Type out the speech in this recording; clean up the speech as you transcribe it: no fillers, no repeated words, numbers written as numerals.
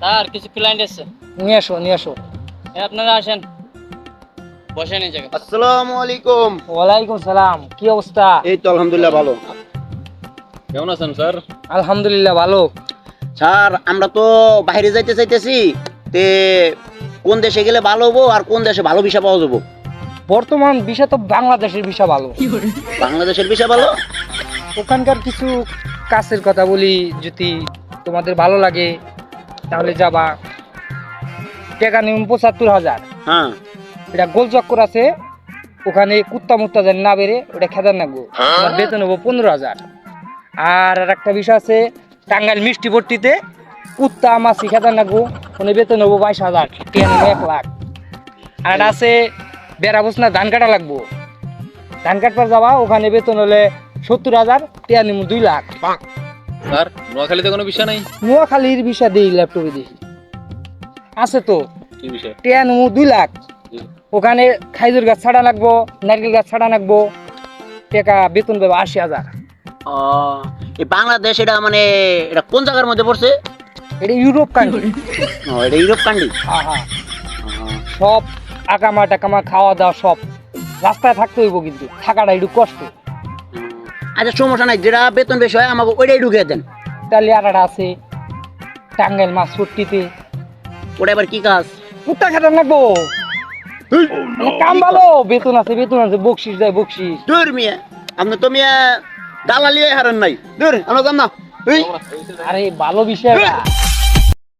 Sir কিছু client এসেছে। নিয়ে আসো। আপনারা আসেন, বসেন এই জায়গায়। আসসালামু আলাইকুম। ওয়ালাইকুম সালাম, কি অবস্থা? এই তো আলহামদুলিল্লাহ ভালো। কেমন আছেন স্যার? আলহামদুলিল্লাহ ভালো। স্যার আমরা তো বাইরে যাইতে চাইতেছি, তে কোন দেশে গেলে ভালো হবো আর কোন দেশে ভালো ভিসা পাওয়া যাবো? বর্তমান বিষয় তো বাংলাদেশের বিষয় ভালো। বাংলাদেশের ভিসা ভালো? ওখানকার কিছু কাজের কথা বলি, যদি তোমাদের ভালো লাগে তাহলে যাবা। টাকা নিয়ম ৭৫,০০০। হ্যাঁ। এটা গোল চক্কর আছে, ওখানে কুত্তা মুত্তা যেন না বেড়ে ওটা খেদার নাগবো। তোমার বেতন হবো ১৫,০০০। আর একটা বিষয় আছে, টাঙ্গাইল মিষ্টি ভর্তিতে কুত্তা মাছি খেদার নাগবো, ওখানে বেতন হবো ২২,০০০, টিয়া নেবো ১,০০,০০০। আর একটা আছে বেড়া বসনা ধান কাটা লাগবো, ধান কাটবার যাবা, ওখানে বেতন হলে ৭০,০০০, টিয়া নেবো ২,০০,০০০। স্যার নোয়াখালীতে কোনো বিষয় নাই? নোয়াখালীর বিষয় দিই, ল্যাপটপে দেখি আছে তো। কি বিষয়? টিয়া নেবো ২,০০,০০০। ওখানে খাইজুর গাছ ছাড়া লাগবো, নারকেল গাছ ছাড়া লাগবো, টাকা বেতন পাবো ৮০,০০০। এই বাংলাদেশ এটা মানে এটা কোন জায়গার মধ্যে পড়ছে? এটা ইউরোপ কান্ট্রি। এটা ইউরোপ কান্ট্রি। হ্যাঁ হ্যাঁ, সব আকামা টাকামা খাওয়া দাওয়া সব। রাস্তায় থাকতে হইব, কিন্তু থাকাটা একটু কষ্ট। আচ্ছা সমস্যা নাই, যেটা বেতন বেশি হয় আমাকে ওইটাই ঢুকিয়ে দেন। তাহলে আটাটা আছে টাঙ্গাইল মাছ ছুট্টিতে, ওটা এবার কি কাজ? কুত্তা খাটার লাগবো। কাম ভালো, বেতন আছে বকশিস দেয় বকশিস। দূর মিয়া, আপনি তো মিয়া দালালি হারান নাই। দূর আমরা যাম না। আরে ভালো বিষয়।